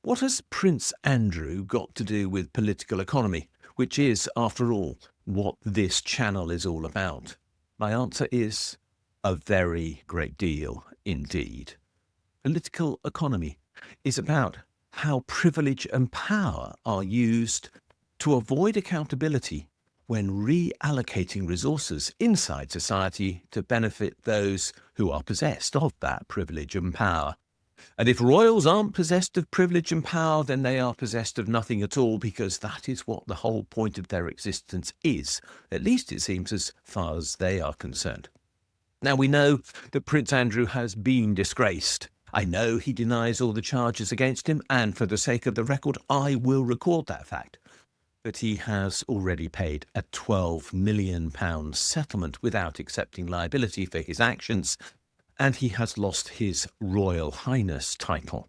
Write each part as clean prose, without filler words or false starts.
What has Prince Andrew got to do with political economy, which is, after all, what this channel is all about? My answer is a very great deal indeed. Political economy is about how privilege and power are used to avoid accountability when reallocating resources inside society to benefit those who are possessed of that privilege and power. And if royals aren't possessed of privilege and power, then they are possessed of nothing at all, because that is what the whole point of their existence is, at least it seems, as far as they are concerned. Now, we know that Prince Andrew has been disgraced. I know he denies all the charges against him, and for the sake of the record, I will record that fact. But he has already paid a £12 million settlement without accepting liability for his actions, and he has lost his Royal Highness title.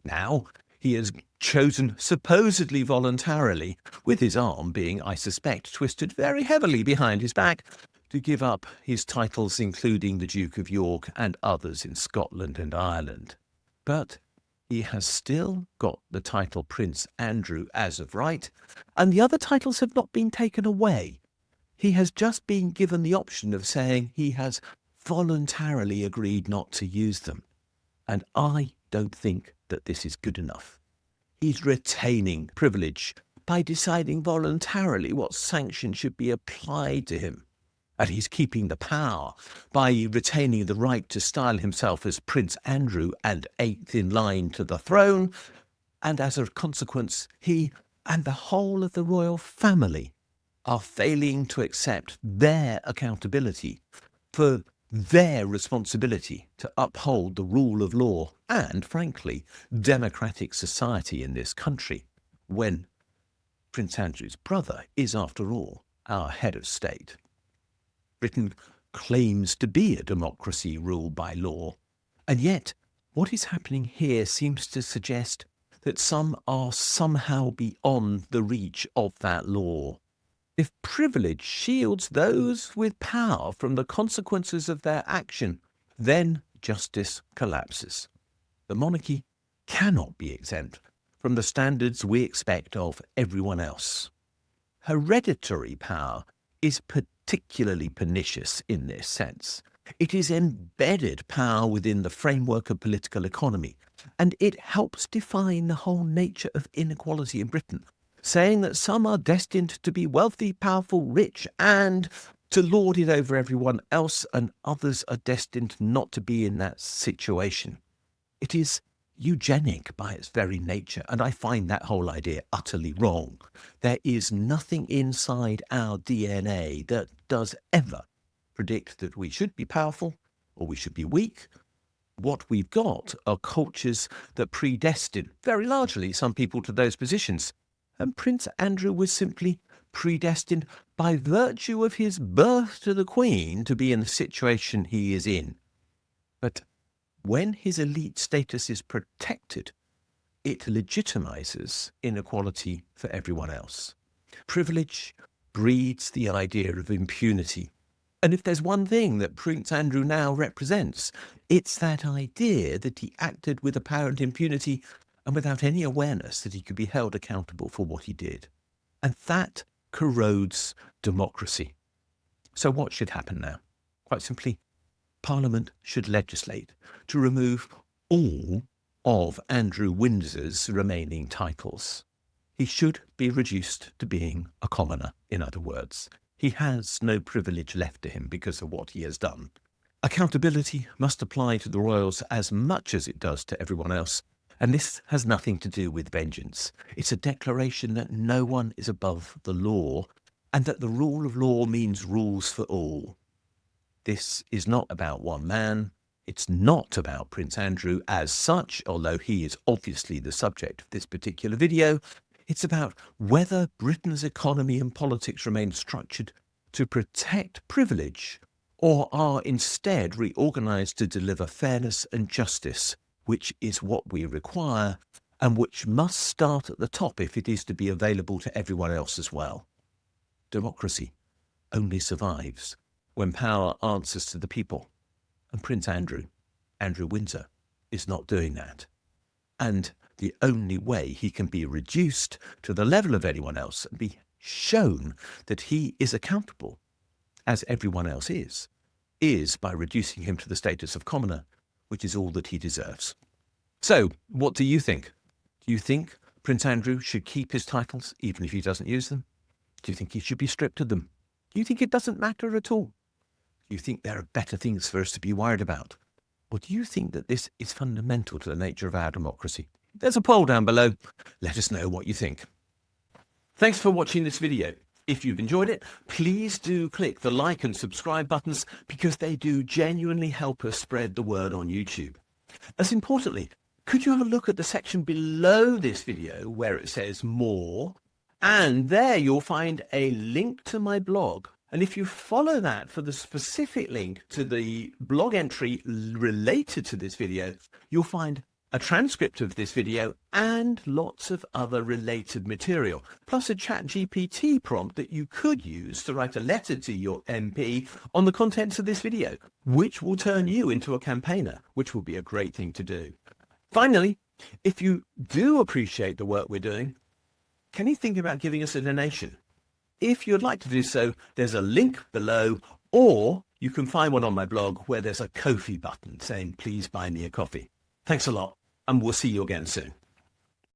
Now, he has chosen supposedly voluntarily, with his arm being, I suspect, twisted very heavily behind his back, to give up his titles, including the Duke of York and others in Scotland and Ireland. But he has still got the title Prince Andrew as of right, and the other titles have not been taken away. He has just been given the option of saying he has voluntarily agreed not to use them. And I don't think that this is good enough. He's retaining privilege by deciding voluntarily what sanction should be applied to him. And he's keeping the power by retaining the right to style himself as Prince Andrew and eighth in line to the throne. And as a consequence, he and the whole of the royal family are failing to accept their accountability for their responsibility to uphold the rule of law and, frankly, democratic society in this country, when Prince Andrew's brother is, after all, our head of state. Britain claims to be a democracy ruled by law, and yet what is happening here seems to suggest that some are somehow beyond the reach of that law. If privilege shields those with power from the consequences of their action, then justice collapses. The monarchy cannot be exempt from the standards we expect of everyone else. Hereditary power is particularly pernicious in this sense. It is embedded power within the framework of political economy, and it helps define the whole nature of inequality in Britain, saying that some are destined to be wealthy, powerful, rich, and to lord it over everyone else, and others are destined not to be in that situation. It is eugenic by its very nature, and I find that whole idea utterly wrong. There is nothing inside our DNA that does ever predict that we should be powerful or we should be weak. What we've got are cultures that predestine, very largely, some people to those positions. And Prince Andrew was simply predestined by virtue of his birth to the Queen to be in the situation he is in. But when his elite status is protected, it legitimizes inequality for everyone else. Privilege breeds the idea of impunity. And if there's one thing that Prince Andrew now represents, it's that idea that he acted with apparent impunity and without any awareness that he could be held accountable for what he did. And that corrodes democracy. So what should happen now? Quite simply, Parliament should legislate to remove all of Andrew Windsor's remaining titles. He should be reduced to being a commoner, in other words. He has no privilege left to him because of what he has done. Accountability must apply to the royals as much as it does to everyone else, and this has nothing to do with vengeance. It's a declaration that no one is above the law, and that the rule of law means rules for all. This is not about one man. It's not about Prince Andrew as such, although he is obviously the subject of this particular video. It's about whether Britain's economy and politics remain structured to protect privilege or are instead reorganized to deliver fairness and justice, which is what we require and which must start at the top if it is to be available to everyone else as well. Democracy only survives when power answers to the people. And Prince Andrew Windsor, is not doing that. And The only way he can be reduced to the level of anyone else and be shown that he is accountable, as everyone else is by reducing him to the status of commoner, which is all that he deserves. So, what do you think? Do you think Prince Andrew should keep his titles even if he doesn't use them? Do you think he should be stripped of them? Do you think it doesn't matter at all? Do you think there are better things for us to be worried about? Or do you think that this is fundamental to the nature of our democracy? There's a poll down below. Let us know what you think. Thanks for watching this video. If you've enjoyed it, please do click the like and subscribe buttons because they do genuinely help us spread the word on YouTube. As importantly, could you have a look at the section below this video where it says more, and there you'll find a link to my blog. And if you follow that for the specific link to the blog entry related to this video, you'll find a transcript of this video and lots of other related material, plus a ChatGPT prompt that you could use to write a letter to your MP on the contents of this video, which will turn you into a campaigner, which will be a great thing to do. Finally, if you do appreciate the work we're doing, can you think about giving us a donation? If you'd like to do so, there's a link below, or you can find one on my blog where there's a Ko-fi button saying, please buy me a coffee. Thanks a lot, and we'll see you again soon.